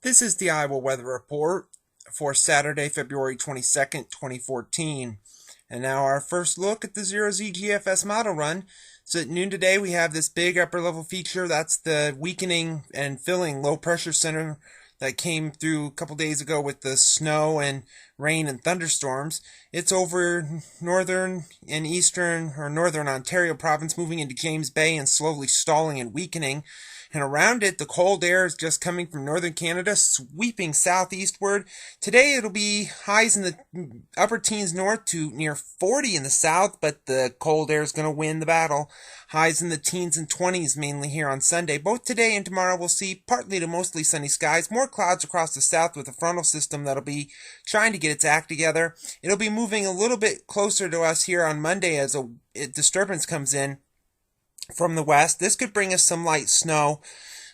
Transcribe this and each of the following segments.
This is the Iowa Weather Report for Saturday, February 22nd, 2014. And now our first look at the 0Z GFS model run. So at noon today, we have this big upper level feature. That's the weakening and filling low pressure center that came through a couple days ago with the snow and rain and thunderstorms. It's over northern and eastern or northern Ontario province, moving into James Bay and slowly stalling and weakening. And around it, the cold air is just coming from northern Canada, sweeping southeastward. Today, it'll be highs in the upper teens north to near 40 in the south, but the cold air is going to win the battle. Highs in the teens and 20s mainly here on Sunday. Both today and tomorrow, we'll see partly to mostly sunny skies. More clouds across the south with a frontal system that'll be trying to get its act together. It'll be moving a little bit closer to us here on Monday as a disturbance comes in from the west. This could bring us some light snow.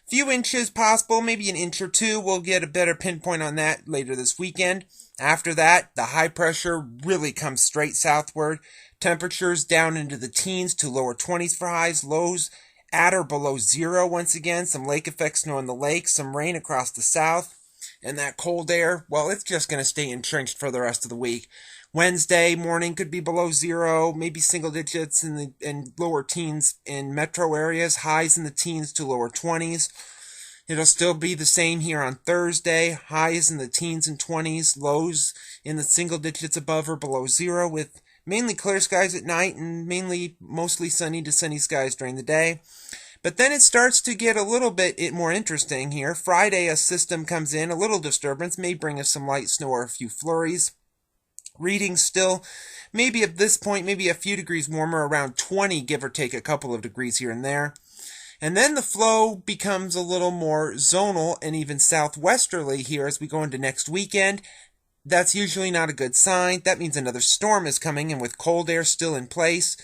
Few inches possible, maybe an inch or two. We'll get a better pinpoint on that later this weekend. After that, the high pressure really comes straight southward. Temperatures down into the teens to lower 20s for highs. Lows at or below zero once again. Some lake effect snow in the lake. Some rain across the south. And that cold air, well, it's just going to stay entrenched for the rest of the week. Wednesday morning could be below zero, maybe single digits in lower teens in metro areas, highs in the teens to lower 20s. It'll still be the same here on Thursday, highs in the teens and 20s, lows in the single digits above or below zero, with mainly clear skies at night and mostly sunny to sunny skies during the day. But then it starts to get a little bit more interesting here. Friday, a system comes in, a little disturbance, may bring us some light snow or a few flurries. Readings still, maybe at this point, maybe a few degrees warmer, around 20, give or take a couple of degrees here and there. And then the flow becomes a little more zonal and even southwesterly here as we go into next weekend. That's usually not a good sign. That means another storm is coming, and with cold air still in place,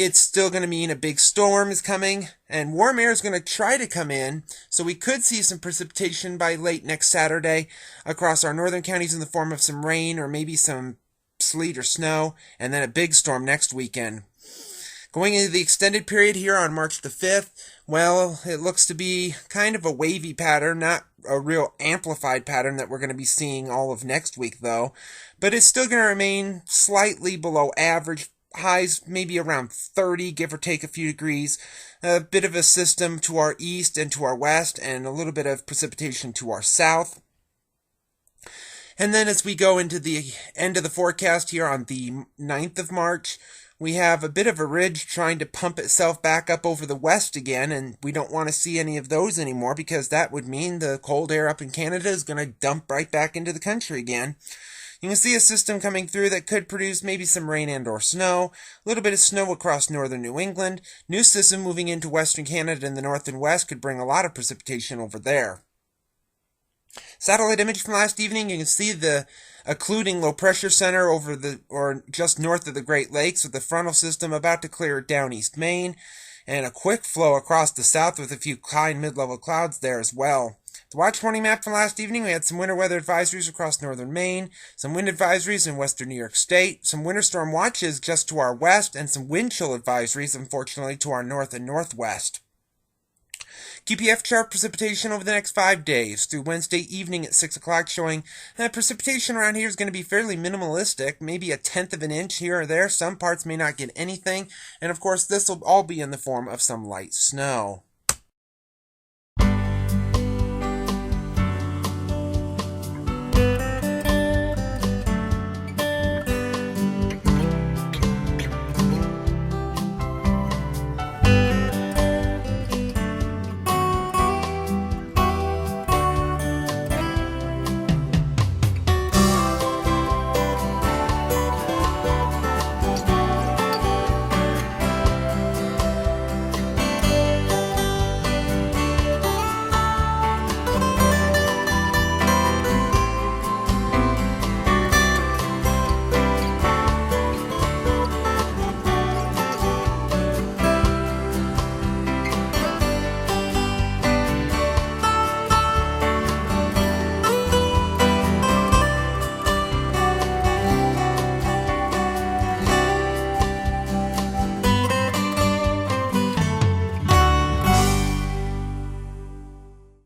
it's still going to mean a big storm is coming, and warm air is going to try to come in, so we could see some precipitation by late next Saturday across our northern counties in the form of some rain or maybe some sleet or snow, and then a big storm next weekend. Going into the extended period here on March the 5th, well, it looks to be kind of a wavy pattern, not a real amplified pattern that we're going to be seeing all of next week, though, but it's still going to remain slightly below average. Highs maybe around 30, give or take a few degrees. A bit of a system to our east and to our west, and a little bit of precipitation to our south. And then as we go into the end of the forecast here on the 9th of March, we have a bit of a ridge trying to pump itself back up over the west again, and we don't want to see any of those anymore because that would mean the cold air up in Canada is going to dump right back into the country again. You can see a system coming through that could produce maybe some rain and or snow, a little bit of snow across northern New England. New system moving into western Canada in the north and west could bring a lot of precipitation over there. Satellite image from last evening, you can see the occluding low pressure center or just north of the Great Lakes with the frontal system about to clear down East Maine, and a quick flow across the south with a few high and mid-level clouds there as well. The watch warning map from last evening, we had some winter weather advisories across northern Maine, some wind advisories in western New York State, some winter storm watches just to our west, and some wind chill advisories, unfortunately, to our north and northwest. QPF chart precipitation over the next 5 days through Wednesday evening at 6 o'clock, showing that precipitation around here is going to be fairly minimalistic, maybe a tenth of an inch here or there. Some parts may not get anything, and of course this will all be in the form of some light snow.